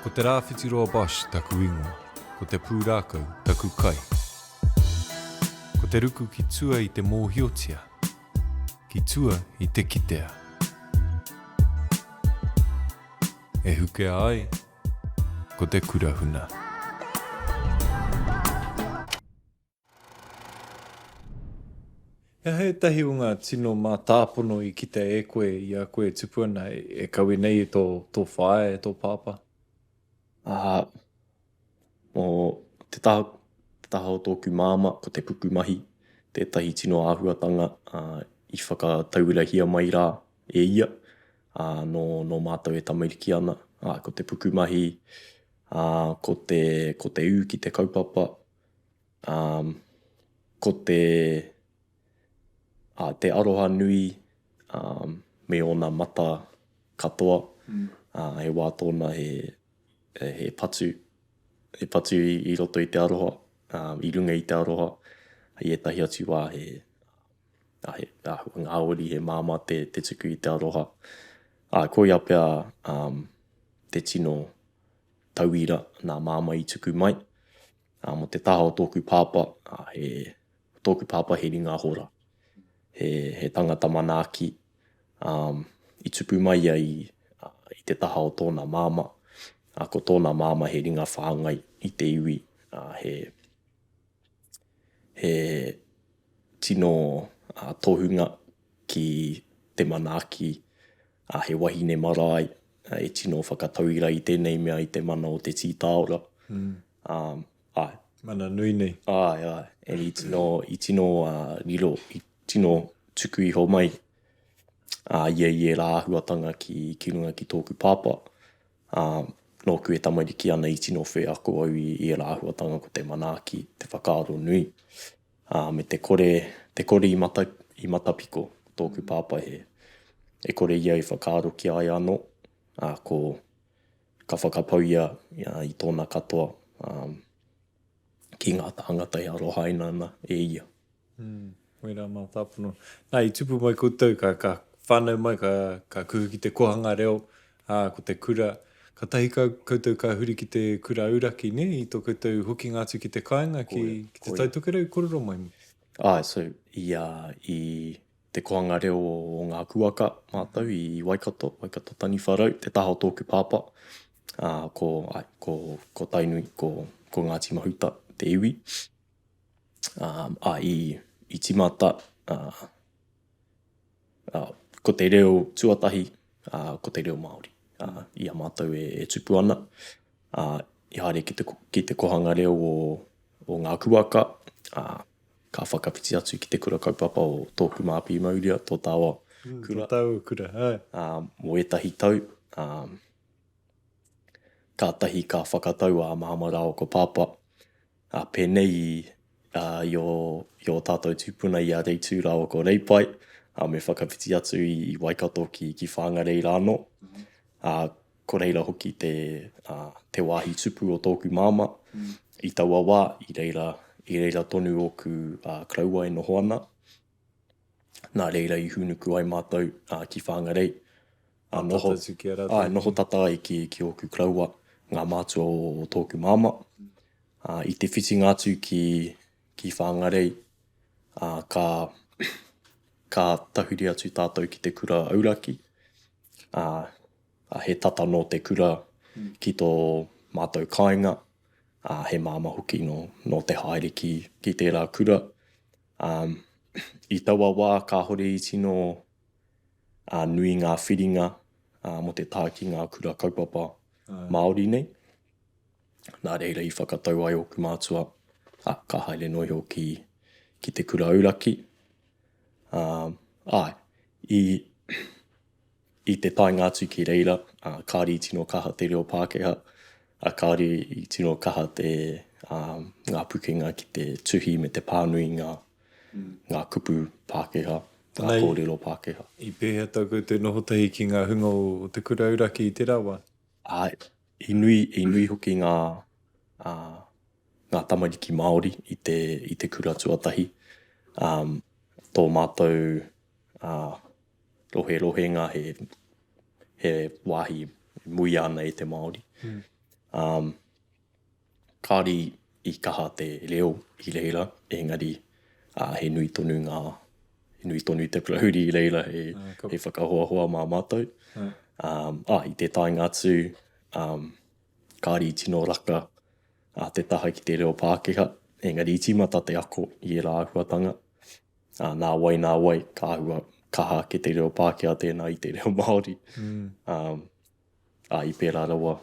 Ko te rāwhitiroa Bosch taku ingoa, ko te pūrākau taku kai. Ko te ruku ki tua I te mōhiotia, ki tua I te kitea. E hukea ai, ko te kurahuna. He tahi o ngā tino mā tāpono I kita e koe I a koe tupuana e kawe nei tō whae, tō pāpā. Mō te taha o tōku māma, ko te puku mahi, tētahi tino āhuatanga I whakatauirahia mai rā e ia, no mātou e tamariki ana. Ko te puku mahi, ko te ū ki te kaupapa, ko te aroha nui me ona mata katoa, e wā tōna he patu I roto I te aroha, I runga I te aroha, I etahi atu wā he ngāori he māma te tuku I te aroha. Ko ia pia te tino tauira nā māma I tuku mai. Mo te taha o tōku pāpā, tōku pāpā he ringa hora. He tangata manaaki I tupu mai ai I te taha o tōna māma. Ko tōna māma he ringa whāngai I te iwi. He tino tohunga ki te manaaki. He wahine marae. E tino whakatauira I tēnei mea I te mana o te tītaora. Mana nui nei. E I tino riro, I tino tuku iho mai. Ia rā ahuatanga ki runga ki tōku pāpā. No ku e tamariki ana I tino whē ako au I rā ahuatanga ko te manaaki, te whakaaro nui. Me te kore I matapiko tōku pāpā e kore ia I whakaaro ki ai anō. Ka whakapau ia I tōna katoa ki ngā tāngata I aroha ina ana e ia. Wera mā tāpono. Nā, I tupu mai koutou, ka whānau mai, ka kuhu ki te kohanga reo, ko te kura. Ka tahi koutou ka huri ki te kura auraki, ne? I tō koutou hoki ngātu ki te kāinga, ki te tautokerau kororo mai. So, I te kohanga reo o ngā kuaka mātou I Waikato tani wharau, te taha o tōku pāpā. Ko tainui, ko Ngāti Mahuta, te iwi. I timata, ko te reo tuatahi, ko te reo Māori. I a mātou e tupu ana. I haere ki te kohanga reo o ngā kuaka, ka whakawhiti atu ki te kura kaupapa o tōku māpi mauria, tō tāua kura. Tō tāua kura, Mo etahi tau, kātahi ka whakatau a mahamara o ko pāpā. Pēnei I o tātou tūpuna I a reitu rā o ko reipai, me whakawhiti atu I Waikato ki whāngarei rāno. Ko reira hoki te wāhi tupu o tōku māma. I taua wā, I reira tonu o ku kraua e noho ana. Nā reira I hunuku ai mātou ki whāngarei. Noho tata ai ki o ku kraua ngā mātua o tōku māma. I te whiti ngātu ki whāngarei, ka tahuri atu tātou ki te kura auraki. He tata no te kura ki tō mātou kāinga. He māma hoki no te haere ki tērā kura. I taua wā ka hore I tino nui ngā whiringa mo te tā ki ngā kura kaupapa Māori nei. Nā reira I whakatau ai o ku mātua. Ka haere noi hoki ki te kura auraki. I te tai ngātu ki reira, kāri I tino kaha te reo Pākehā, kāri I tino kaha ngā pukenga ki te tuhi me te pānui ngā kupu Pākehā, ngā kōrero Pākehā. I pēhea tau koutou noho tahi ki ngā hunga o te kura auraki I te rawa? I nui hoki ngā tamariki Māori I te kura tuatahi. Tō mātou rohe ngā he wāhi mui ana te Māori. Kāri I kaha te reo I reira, engari he nui tonu te pulahuri I reira he whakahoahoa mā mātou. I te tainga atu, kāri I tino raka te taha ki te reo Pākehā, engari I timata te ako I e rā ahuatanga. Nā wai, ka ahua kaha ki te reo Pākehā tēnā I te reo Māori. I pērā rawa,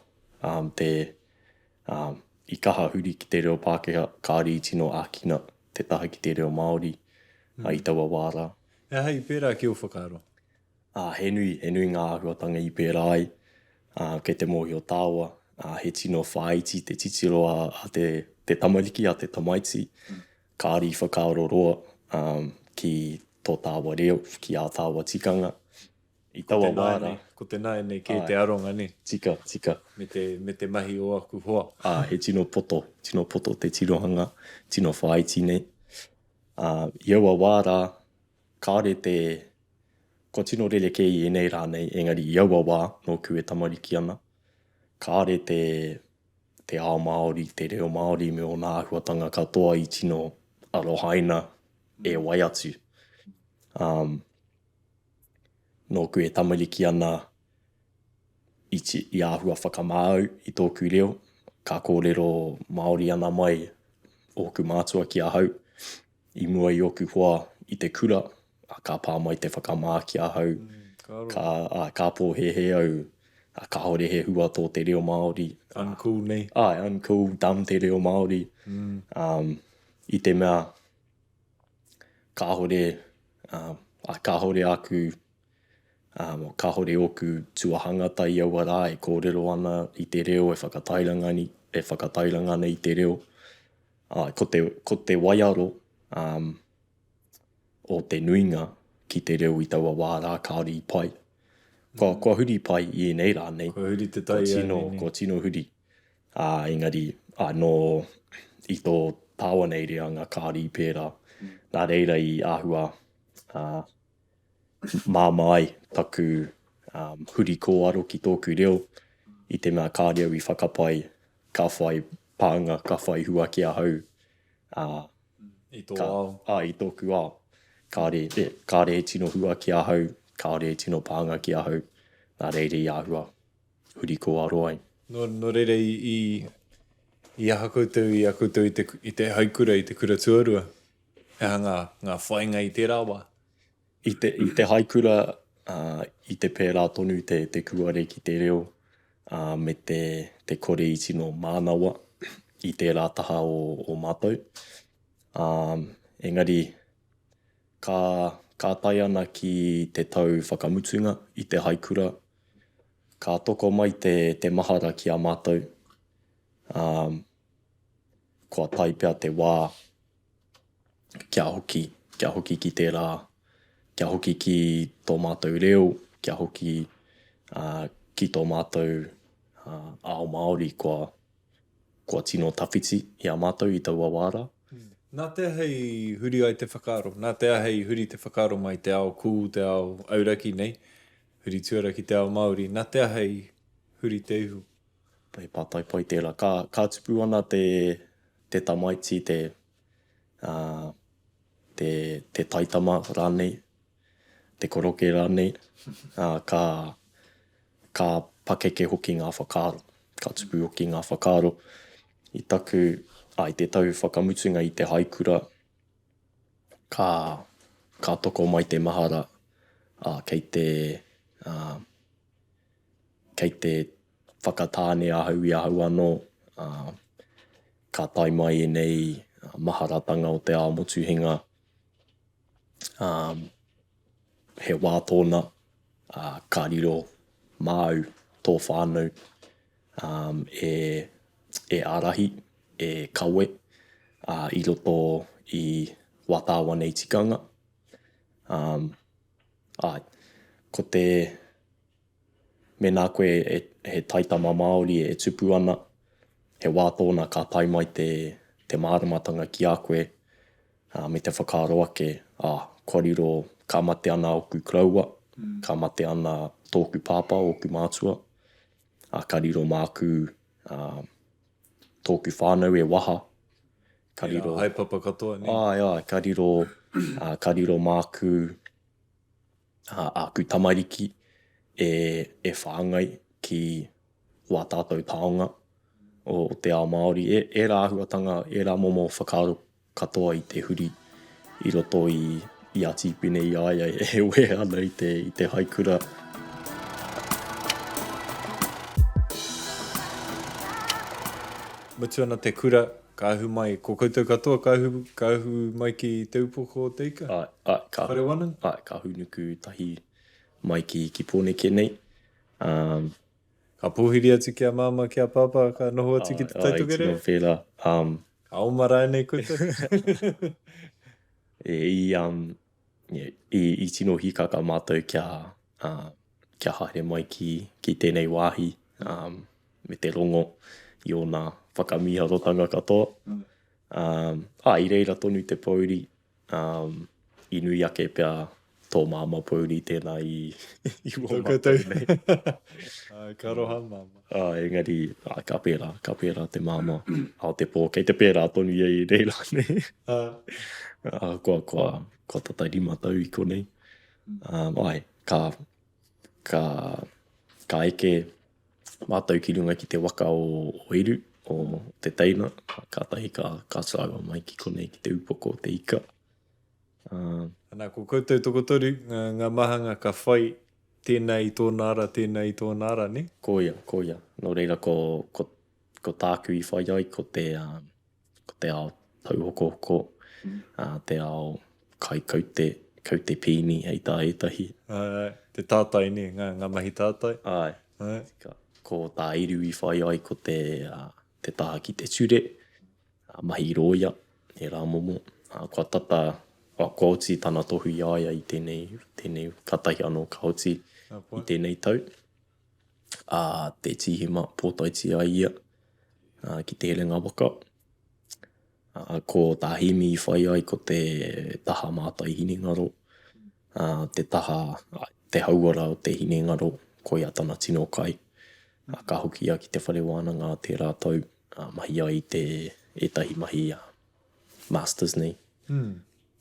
I kaha huri ki te reo Pākehā, kāri I tino ākina te taha ki te reo Māori, I taua wāra. E hei pērā ki o whakaaro? He nui ngā ahuatanga I pērā ai, kei te mohi o tāua, he tino whāiti, te titiro a te tamariki, a te tamaiti, kāri I whakaaro roa ki tō tāua reo, ki a tāua tikanga. I taua wāra. Ko te nai nei ke te aronga ne. Tika. Me te mahi o aku hoa. He tino poto te tirohanga, tino whaiti nei. I aua wāra, kāre ko tino rele kei e nei rā nei, engari I aua wā, no ku e tamariki ana. Kāre te ao Māori, te reo Māori me o nā ahuatanga katoa I tino arohaina e wai atu. No ku e tamariki ana I āhua whakamāu I tōku reo, ka kōrero Māori ana mai oku mātua ki a hau. I mua I oku hoa I te kura, ka pā mai te whakamā ki a hau. Ka pōhehe au, ka hore he hua tō te reo Māori. Uncool nei. Uncool, dumb te reo Māori. I te mea, ka hore aku, ka hore oku tuahangata I aua rā e kōrero ana I te reo, e whakatairanga nei I te reo. Ko te waiaro o te nuinga ki te reo I taua wārā kāri I pai. Kua huri pai I nei rā nei. Kua huri te tai Ko tino huri. Engari, no I tō tāua nei rea ngā kāri I pērā. Nā reira I āhua māmai taku huri kōaro ki tōku reo. I te mea kāre au I whakapai, ka whai pānga, ka whai hua ki a hau. I tō ao. I tōku ao. Kāre he tino hua ki a hau, kāre he tino pānga ki a hau. Nā reire I āhua huri kōaro ai. No reire I aha koutou I te haikura, I te kura tuarua. E ngā whainga I tērā wā. I te haikura, I te pērā tonu te kuare ki te reo, me te kore I tino mānawa I tērā taha o mātou. Engari, ka tai ana ki te tau whakamutunga I te haikura. Ka toko mai te mahara ki a mātou. Kua tai pia te wā kia hoki ki tērā. Kia hoki ki tō mātou reo, kia hoki ki tō mātou ao Māori kua tino tawhiti I a mātou I taua wāra. Nā te hei huri ai te whakaaro. Nā te hei huri te whakaaro mai te ao kū, te ao auraki nei. Huri tuaraki te ao Māori. Nā te hei huri te ihu. Pai pātai pai tērā. Ka tupu ana te tamaiti, te taitama rānei, te koroke rānei. Ka pakeke hoki ngā whakaaro. Ka tupu hoki ngā whakaaro. I taku, I te tau whakamutunga I te haikura, ka toko mai te mahara kei te whakatāne ahau I ahau anō, ka tai mai nei maharatanga o te ao motuhinga, he wā tōna, ka riro māu tō whānau, e arahi, e kawe, I roto I watawa nei tikanga. Ko te me nā koe he taitama Māori e tupu ana, he wā tōna ka tai mai te māramatanga ki a koe, me te whakaaro ake, kua riro ka mate ana oku kraua, ka mate ana tōku pāpā, oku mātua, ka riro māku tōku whānau e waha. Kariro, haipapa katoa ne. Kariro māku aku tamariki e whāngai ki wā tātou taonga o te ao Māori. E rā ahuatanga, e rā momo whakaaro katoa i te huri i roto i a tipine i aia e we ana i te haikura. Mutu ana te kura, ka ahu mai, ko koutou katoa, ka ahu mai ki te upoko o te ika? Whare wana? Ka ahu nuku tahi mai ki Pōneke nei. Ka pōhiri atu ki a māma, ki a pāpā, ka noho atu ki te taitoke reo? Tino whera. Ka omara nei koutou? I tino hikaka mātou kia haere mai ki tēnei wāhi me te rongo i o nā whakamihārotanga katoa. I reira tonu te pauri, i nui ake pia tō māma pauri tēnā i Tō koutou. Ka roha māma. Engari, ka pērā te māma. Ao te pō, kei te pērā tonu i reira nei. Kua tata rima tau i konei. Ka eke mātou ki runga ki te waka o Iru, o te teina. Ka tahi ka sāga mai ki konei ki te upoko o te ika. Nā, ko koutou toko toru, ngā mahanga ka whai tēnei i tōna ara, tēnei i tōna ara, ne? Ko ia. Nō reira ko tāku i whai ai, ko te ao tauhoko, te ao kai kaute pīni hei tā etahi. Te tātai, ne? Ngā mahi tātai? Ko tā iru i whai ai, ko te taha ki te ture, mahi roia, e rā momo. Kua tata, kua oti tāna tohu i aia i tēnei katahi anō ka oti i tēnei tau. Te tihima pōtaiti ai ia ki te helenga waka. Ko tā himi i whai ai ko te taha mātai hinengaro. Te hauara o te hinengaro ko ia tana tino kai. Ka hoki ia ki te whare wānanga te rātau mahi ai te etahi mahi masters nei.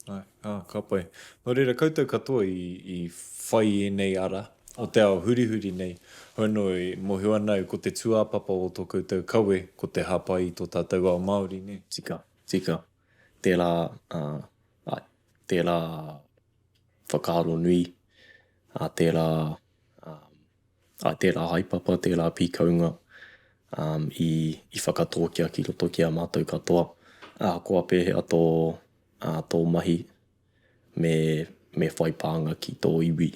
Ka pai. Nō reira, koutou katoa i whai e nei ara, o te ao hurihuri nei. Honoi, mohi anau ko te tuapapa o tō koutou kawe, ko te hapa i tō tātou ao Māori, ne? Tika. Tērā whakaaro nui, tērā haipapa, tērā pīkaunga i whakatōkia ki roto ki a mātou katoa. Kua pēhea tō mahi me whai pānga ki tō iwi.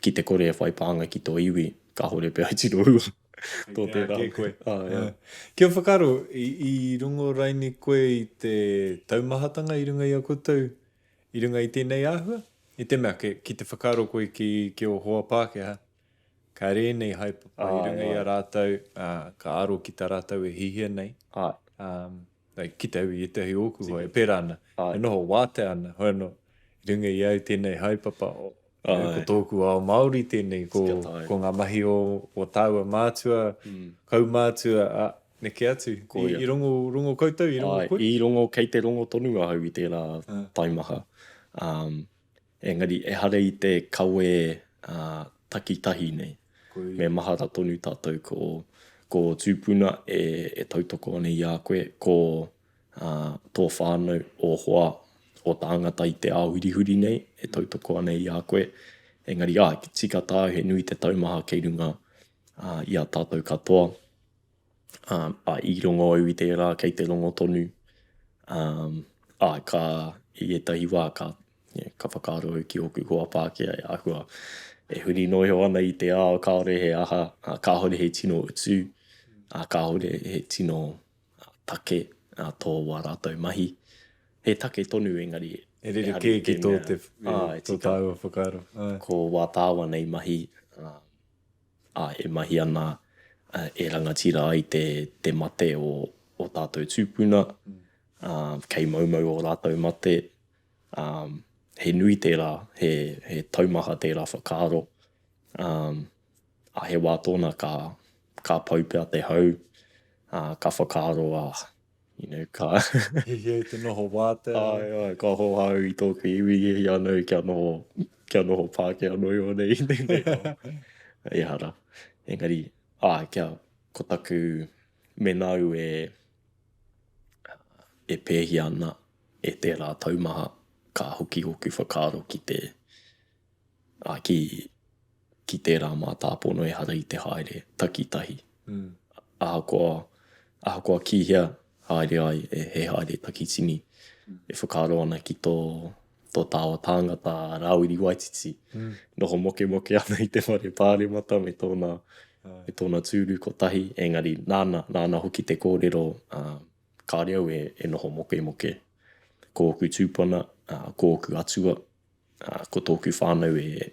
Ki te kore e whai pānga ki tō iwi, ka hore pēhai tino ua. Tō tērā. Kia whakaro, i rungo raini koe i te taumahatanga i runga i a koutou, i runga i tēnei āhua? I te mea, ki te whakaro koe ki o Hoa Pākehā, ka rēnei haipapa i runga i a rātau, ka aro ki tā rātau e hihia nei. Ki te au i te hi oku hoi, e pērā ana. E noho wāte ana, hoi no, i runga i au tēnei haipapa ko tōku ao Māori tēnei, ko ngā mahi o tāua mātua, kau mātua, neke atu, i rongo koutou, i rongo koe? I rongo, kei te rongo tonu ahau i tērā taimaha. Engari, e hare i te kawe takitahi nei. Me mahara tonu tātou ko tūpuna e tautoko ane i a koe, ko tō whānau o hoa o tāngata i te āhurihuri nei, e tautoko ane i a koe. Engari, tika tā, he nui te taumaha kei runga i a tātou katoa. I rongo au i tērā, kei te rongo tonu. I etahi wā, ka whakaaro au ki oku Hoa Pākehā e ahua. E huri noho ana i te ao, kaore he aha, kāhore he tino utu, kāhore he tino take tō wā rātou mahi. He take tonu engari. E rere ki tō tāua whakaaro. Ko wā tāua nei mahi, e mahi ana e rangatira ai te mate o tātou tūpuna, kei maumau o rātou mate. He nui tērā, he taumaha tērā whakaaro. He wā tōna ka ka pau pia te hau, ka whakaaro ka... He te noho wāte. Ai, ka hohau I tōku iwi anō kia noho Pākehā anō o nei. Ehara. Engari, ko taku menau e pēhi ana e tērā taumaha ka hoki hoku whakaaro ki tērā mā tāpono e hara I te haere takitahi. Ahakoa ki hea haere ai he haere takitini e whakaaro ana ki tō tāua tāngata Rāwiri Waititi. Noho moke ana I te whare pāremata me tōna tūru kotahi. Engari, nāna hoki te kōrero ka reo e noho moke. Ko oku tūpana, ko oku atua, ko tōku whānau e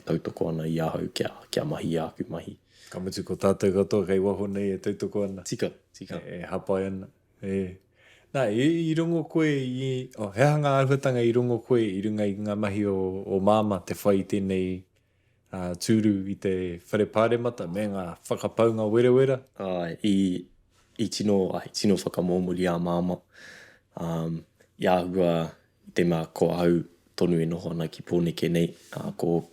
tautoko ana I ahau kia mahi āku mahi. Ka mutu ko tātou katoa kei waho nei e tautoko ana. Tika. E hapai ana. Nā, I rungo koe he hanga āhuatanga I rungo koe I runga I ngā mahi o māma te whai tēnei tūru I te whare pāremata me ngā whakapaunga wera. I tino whakamōmuri a māma. I āhua te mā ko au tonu e noho ana ki pōneke nei. Ko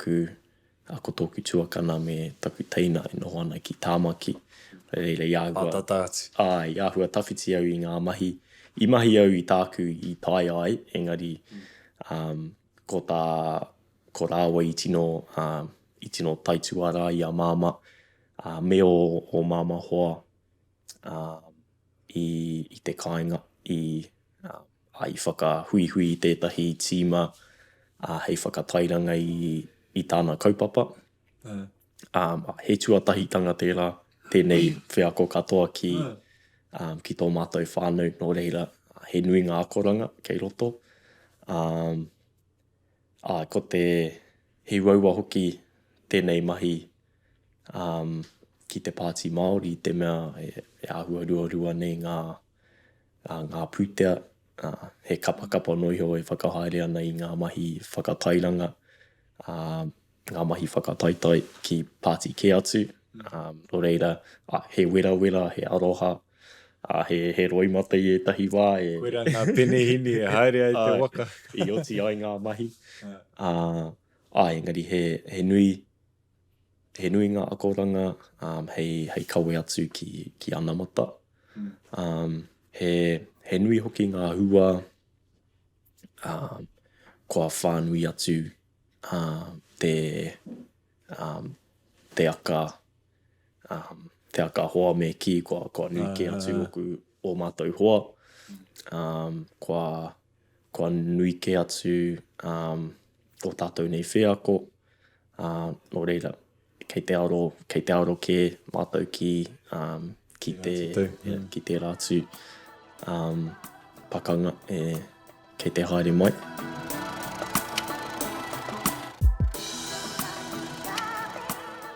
tōku tuakana me taku teina e noho ana ki tāmaki. Reira I āhua. Pātatāti. I āhua tawhiti au I ngā mahi. I mahi au I tāku I tai ai. Engari, ko rāua I tino taituara I a māma. Me o māma hoa I te kāinga I whakahui I tētahi tīma hei whakatairanga I tāna kaupapa. He tuatahitanga tērā, tēnei whiako katoa ki tō mātou whānau, nō reira he nui ngā koranga kei roto. Ko te he waua hoki tēnei mahi ki te Pāti Māori, te mea e āhua rua nei ngā pūtea, he kapakapa noiho e whakahaere ana I ngā mahi whakatairanga, ngā mahi whakataitai ki Pāti ke atu. Nō reira, he wera, he aroha, he roimata I tahi wā. Wera ngā penehini e haere ai te waka. I oti ai ngā mahi. Engari, he nui ngā akoranga, hei kawe atu ki Anamata. He nui hoki ngā hua, kua whānui atu te aka hoa me ki, kua nui ke atu oku o mātou hoa. Kua nui ke atu o tātou nei whiako. Nō reira, kei te aro ke mātou ki te rātu pakanga kei te haere mai.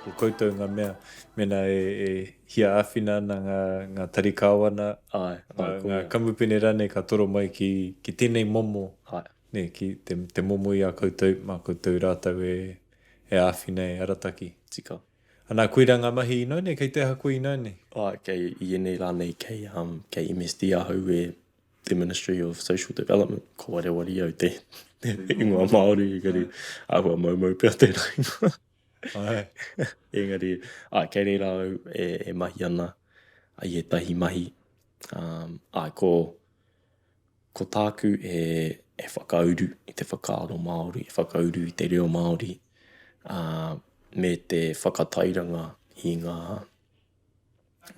Ko koutou ngā mena e hia āwhina na ngā tarikāwana, ngā kamupene rane ka toro mai ki tēnei momo. Ne, ki te momo I a koutou, mā koutou rātou e āwhina e arataki. Tika. Anā koeira ngā mahi ino ne, kei te hako ino ne? Kei ienei rānei kei MSD ahau the Ministry of Social Development, ko warewari au te ingoa Māori, engari ahua maumau pia tēnā ingoa. Engari, kei reira au e mahi ana ai e tahi mahi. Ko tāku e whakauru I te whakaaro Māori, e whakauru I te reo Māori, me te whakatairanga I ngā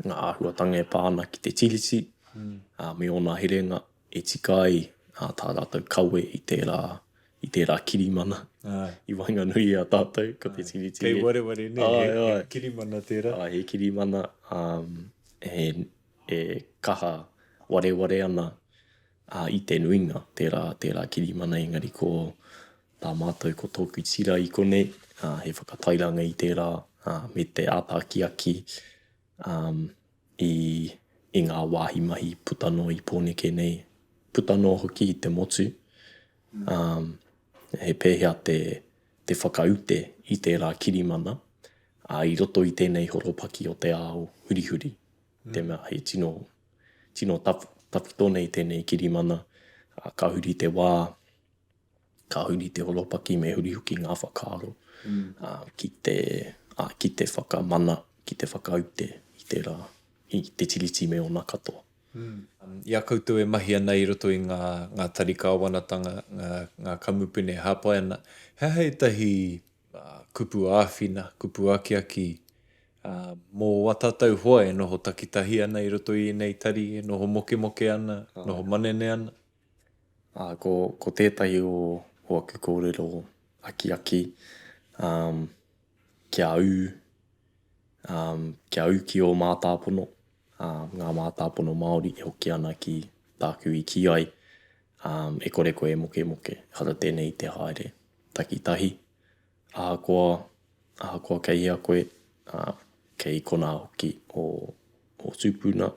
āhuatanga e pāna ki te tiriti, me ona herenga e tika ai tā rātou kawe I tērā kirimana. I wainga nui a tātou ko te tiriti. Kei wareware ne, he kirimana tērā. He kirimana e kaha wareware ana I te nuinga tērā kirimana. Engari ko tā mātou ko tōku tira I konei, he whakatairanga I tērā, me te ātākiaki I ngā wāhi mahi putano I pōneke nei. Putano hoki I te motu. He pēhea te whakaute I tērā kirimana. I roto I tēnei horopaki o te ao hurihuri. Te mea hei tino tapu tōne I tēnei kirimana. Ka huri te wā, ka huri te horopaki me hurihuki ngā whakaaro. Ki te whakamana, ki te whakaute I te rā, I te tiriti me o nā katoa. Ia koutou e mahi ana I roto I ngā tarika awanatanga, ngā kamupene hāpai ana. Hea tahi kupu āwhina, kupu akiaki, mō watatau hoa e noho takitahi ana I roto I nei tari, e noho moke ana, noho manene ana. Ko tētahi o aku kōrero aki, kia au ki o mātāpono, ngā mātāpono Māori e hoki ana ki tāku I ki ai, e kore koe moke, hara tēnei te haere takitahi. Ahakoa kei hea koe, kei kona hoki o tūpuna,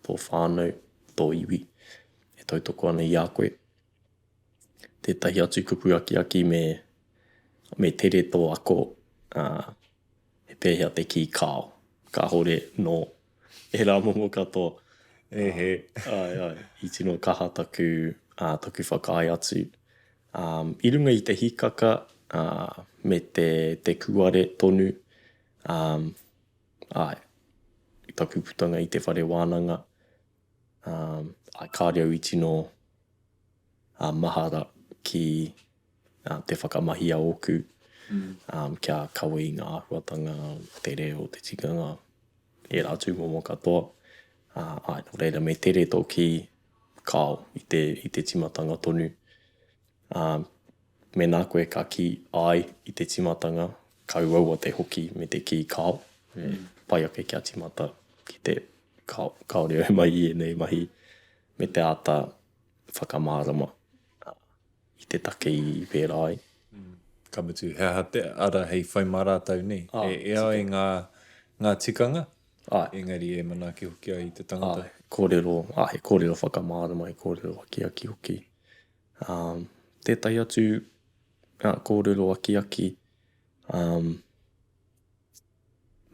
tō whānau, tō iwi, e tautoko ana I a koe. Tētahi atu kupu aki me tere tō ako, e pēhea te ki kāo, ka hore no e rā momo katoa. Ai, I tino kaha taku whakaai atu. I runga I te hikaka, me te kuare tonu, I taku putanga I te whare wānanga, kāre au I tino mahara ki te whakamahi a oku, kia kawe I ngā ruatanga, te reo, te tikanga, e rātu momo katoa. No reira me tere tō ki kāo I te timatanga tonu. Me nā koe ka ki ai I te timatanga, kauaua te hoki me te ki kāo. Pai ake kia timata ki te kaore au mai I nei mahi me te ata whakamārama I te take I pērā ai. Kamutu, hea te ara hei whai marātau nei. E ai ngā tikanga, engari e manake hoki ai I te tangata. He kōrero whakamārama, he kōrero aki hoki. Tētai atu kōrero aki,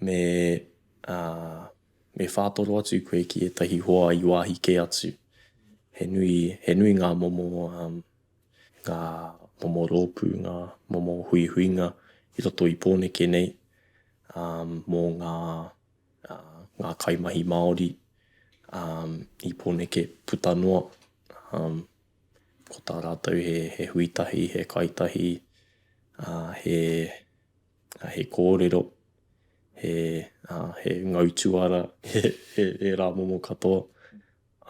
me whātoro atu koe ki etahi hoa I wāhi ke atu. He nui ngā momo, ngā momo rōpū, ngā momo huihuinga I roto I pōneke nei, mō ngā kaimahi Māori, I pōneke puta noa, ko tā rātou he huitahi, he kaitahi, he kōrero, he ngautuara, he rā momo katoa.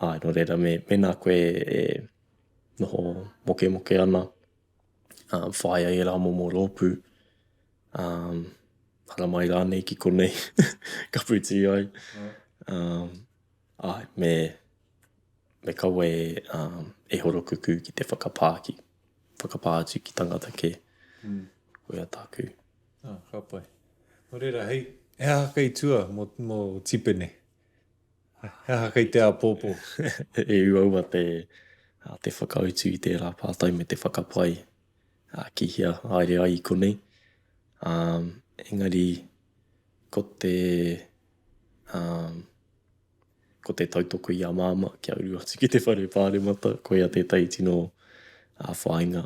No reira me nā koe e noho moke ana, whaia e rā momo rōpū, hara mai rānei ki konei, ka puti ai. Me kaua e horokuku ki te whakapātu ki tangata ke. Koea tāku. Ka pai. Nō reira, hei, e haka I tua mō tipene. E haka I te a pōpō. E uaua te whakautu I te rā pātai me te whakapai ki hia haere ai I konei. Engari, ko te tautoko I a māma kia uru atu ki te whare pāremata, koea tētai tino whāinga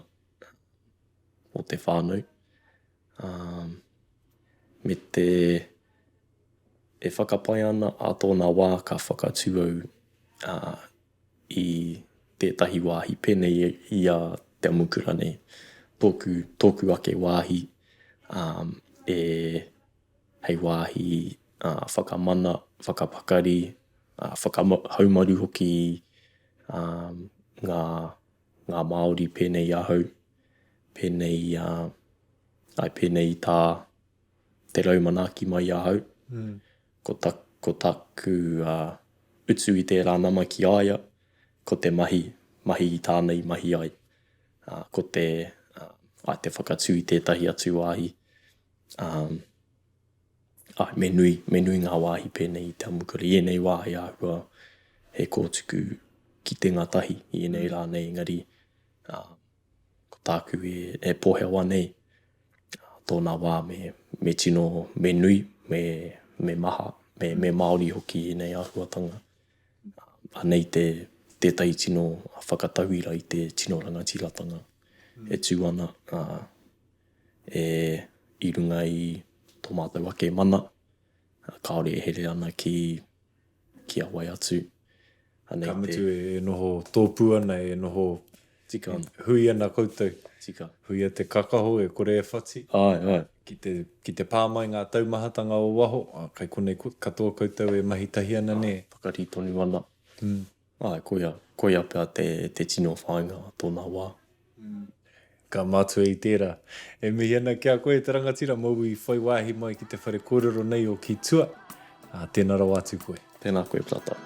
o te whānau. Me e whakapai ana a tōna wā ka whakatū au I tētahi wāhi pēnei I a te amukura nei. Tōku ake wāhi hei wāhi whakamana, whakapakari, whakahaumaru hoki ngā Māori pēnei ahau, pēnei tā te raumanaki mai ahau. Ko taku utu I te rānama ki aia, ko te mahi I tānei mahi ai. Ko te whakatū I tētahi atu wāhi. Me nui ngā wāhi pēnei I te amukura. I enei wāhi āhua he kōtuku ki te ngatahi I enei rānei, engari ko tāku e pōhea nei tōna wā me tino, me nui, me maha, me Māori hoki nei āhuatanga. Anei tētai tino whakatauira i te tino rangatiratanga e tū ana i runga i tō mātou ake mana, kaore e here ana ki a wai atu. Ka mutu e noho tōpū ana, e noho tika ana. Hui ana koutou. Tika. Hui a te kakaho e kore e whati. Ai. Ki te pāmai ngā taumahatanga o waho, kai konei katoa koutou e mahitahi ana ne. Whakari tonu ana. Ai, koia pia te tino whāinga tōna wā. Ka mātua i tērā. E mihi ana kia koe te rangatira mau i whai wāhi mai ki te whare kōrero nei o ki tua. Tēnā rau atu koe. Tēnā koe plata.